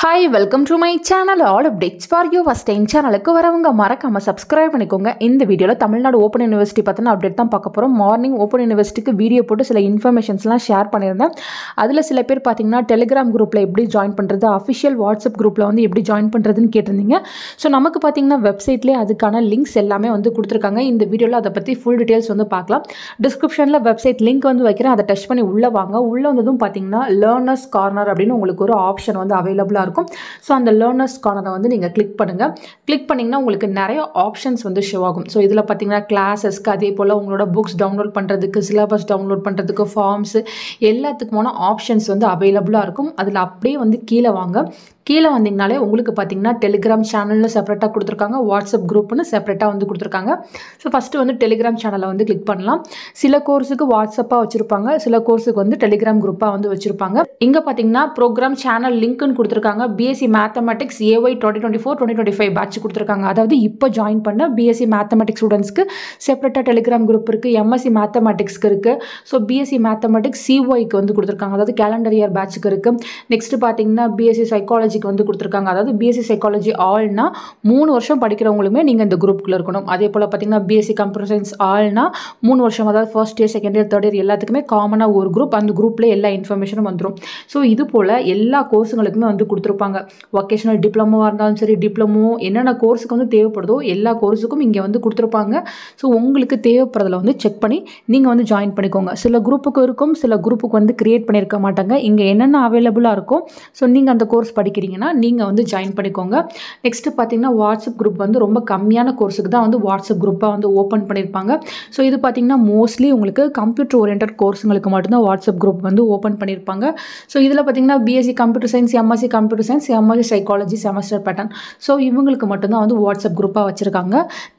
Hi, welcome to my channel. All updates for you. First time சேனலுக்கு வரவங்க மறக்காம subscribe பண்ணிக்கோங்க. இந்த வீடியோல தமிழ்நாடு ஓபன் யுனிவர்சிட்டி பத்தின அப்டேட் தான் பார்க்க போறோம். மார்னிங் ஓபன் யுனிவர்சிட்டிக்கு வீடியோ போட்டு சில இன்ஃபர்மேஷன்ஸ்லாம் ஷேர் பண்ணியிருந்தேன். அதுல சில பேர் பாத்தீங்கன்னா டெலிகிராம் குரூப்ல எப்படி ஜாயின் பண்றது, அஃபிஷியல் வாட்ஸ்அப் குரூப்ல வந்து எப்படி ஜாயின் பண்றதுன்னு கேட்டிருந்தீங்க. ஸோ நமக்கு பாத்தீங்கன்னா வெப்சைட்லேயே அதுக்கான லிங்க்ஸ் எல்லாமே வந்து கொடுத்துருக்காங்க. இந்த வீடியோல அதை பத்தி ஃபுல் டீடைல்ஸ் வந்து பார்க்கலாம். டிஸ்கிரிப்ஷன்ல வெப்சைட் லிங்க் வந்து வைக்கிறேன். அதை டச் பண்ணி உள்ள வாங்க. உள்ள வந்ததும் பாத்தீங்கன்னா லேர்னர்ஸ் கார்னர் அப்படின்னு உங்களுக்கு ஒரு ஆப்ஷன் வந்து அவைலபிளா இருக்கும். ஸோ அந்த லேர்னர்ஸ் கார்னரை வந்து நீங்கள் கிளிக் பண்ணுங்கள். கிளிக் பண்ணிங்கன்னா உங்களுக்கு நிறைய ஆப்ஷன்ஸ் வந்து ஷோ ஆகும். ஸோ இதில் பார்த்தீங்கன்னா கிளாஸஸ்க்கு, அதே போல் உங்களோட புக்ஸ் டவுன்லோட் பண்ணுறதுக்கு, சிலபஸ் டவுன்லோட் பண்ணுறதுக்கு, ஃபார்ம்ஸு எல்லாத்துக்குமான ஆப்ஷன்ஸ் வந்து அவைலபிளாக இருக்கும். அதில் அப்படியே வந்து கீழே வாங்க. கீழே வந்தீங்கனாலே உங்களுக்கு பார்த்தீங்கன்னா டெலிகிராம் சேனல்னு செப்பரேட்டாக கொடுத்துருக்காங்க, வாட்ஸ்அப் குரூப்னு செப்பரேட்டாக வந்து கொடுத்துருக்காங்க. ஸோ ஃபஸ்ட்டு வந்து டெலிகிராம் சேனலை வந்து கிளிக் பண்ணலாம். சில கோர்ஸுக்கு வாட்ஸ்அப்பாக வச்சுருப்பாங்க, சில கோர்ஸுக்கு வந்து டெலிகிராம் குரூப்பாக வந்து வச்சுருப்பாங்க. இங்கே பார்த்தீங்கன்னா ப்ரோக்ராம் சேனல் லிங்க்னு கொடுத்துருக்காங்க. பிஎஸ்சி மேத்தமெட்டிக்ஸ் AY 2024-2025 பேட்ச் கொடுத்துருக்காங்க. அதாவது இப்போ ஜாயின் பண்ண பிஎஸ்சி மேத்தமெட்டிக்ஸ் ஸ்டூடெண்ட்ஸ்க்கு செப்பரேட்டாக டெலிகிராம் குரூப் இருக்குது. எம்எஸ்சி மேத்தமெட்டிக்ஸ்க்கு இருக்குது. ஸோ பிஎஸ்சி மேத்தமெட்டிக்ஸ் CYக்கு வந்து கொடுத்துருக்காங்க, அதாவது கேலண்டர் இயர் பேட்சுக்கு இருக்குது. நெக்ஸ்ட்டு பார்த்தீங்கன்னா பிஎஸ்சி சைக்காலஜி வந்து கொடுத்துருக்காங்க. அதாவது பிஎஸ்சி சைக்காலஜி ஆல்னா 3 வருஷம் படிக்கிறவங்களுமே நீங்கள் இந்த குரூப்புக்குள்ள இருக்கணும். அதே போல் பார்த்தீங்கன்னா பிஎஸ்சி கம்ப்யூட்டர் சயின்ஸ் ஆல்னா 3 வருஷம், அதாவது first year, second year, third year எல்லாத்துக்குமே காமனாக ஒரு குரூப். அந்த குரூப்பில் எல்லா இன்ஃபர்மேஷனும் வந்துடும். ஸோ இது போல் எல்லா கோர்ஸுங்களுக்குமே வந்து கொடுத்துருப்பாங்க. வொகேஷனல் டிப்ளமோவாக இருந்தாலும் சரி, டிப்ளமோ என்னென்ன கோர்ஸுக்கு வந்து தேவைப்படுதோ எல்லா கோர்ஸுக்கும் இங்கே வந்து கொடுத்துருப்பாங்க. ஸோ உங்களுக்கு தேவைப்படுறதில் வந்து செக் பண்ணி நீங்கள் வந்து ஜாயின் பண்ணிக்கோங்க. சில குரூப்புக்கு இருக்கும், சில குரூப்புக்கு வந்து கிரியேட் பண்ணியிருக்க மாட்டாங்க. இங்கே என்னென்ன அவைலபிளாக இருக்கும், ஸோ நீங்கள் அந்த கோர்ஸ் படிக்கிறீங்கன்னா நீங்கள் வந்து ஜாயின் பண்ணிக்கோங்க. நெக்ஸ்ட்டு பார்த்தீங்கன்னா வாட்ஸ்அப் குரூப் வந்து ரொம்ப கம்மியான கோர்ஸுக்கு தான் வந்து வாட்ஸ்அப் குரூப்பாக வந்து ஓப்பன் பண்ணியிருப்பாங்க. ஸோ இது பார்த்தீங்கன்னா மோஸ்ட்லி உங்களுக்கு கம்ப்யூட்டர் ஓரியன்ட் கோர்ஸுங்களுக்கு மட்டும்தான் வாட்ஸ்அப் குரூப் வந்து ஓப்பன் பண்ணியிருப்பாங்க. ஸோ இதில் பார்த்தீங்கன்னா BSc computer science, MSc computer science, MSc psychology semester pattern, so இவங்களுக்கு மட்டும்தான் வந்து வாட்ஸ்அப் குரூப்பாக வச்சுருக்காங்க.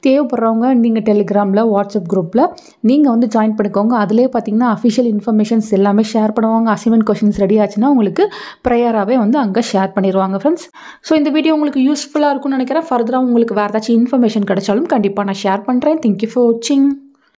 தேவைப்படுறவங்க நீங்கள் டெலிகிராமில், வாட்ஸ்அப் குரூப்பில் நீங்கள் வந்து ஜாயின் பண்ணிக்கோங்க. அதிலே பார்த்தீங்கன்னா அஃபிஷியல் இன்ஃபர்மேஷன்ஸ் எல்லாமே ஷேர் பண்ணுவாங்க. அசைன்மெண்ட் கொஷின்ஸ் ரெடி ஆச்சுன்னா உங்களுக்கு ப்ரையராகவே வந்து அங்கே ஷேர் பண்ணிடுவாங்க ஃப்ரெண்ட்ஸ். ஸோ இந்த வீடியோ உங்களுக்கு யூஸ்ஃபுல்லாக இருக்கும்னு நினைக்கிறேன். ஃபர்தராக உங்களுக்கு வேறு ஏதாச்சும் இன்ஃபர்மேஷன் கிடைச்சாலும் கண்டிப்பாக நான் ஷேர் பண்ணுறேன். தேங்க்யூ ஃபார் வாட்சிங்.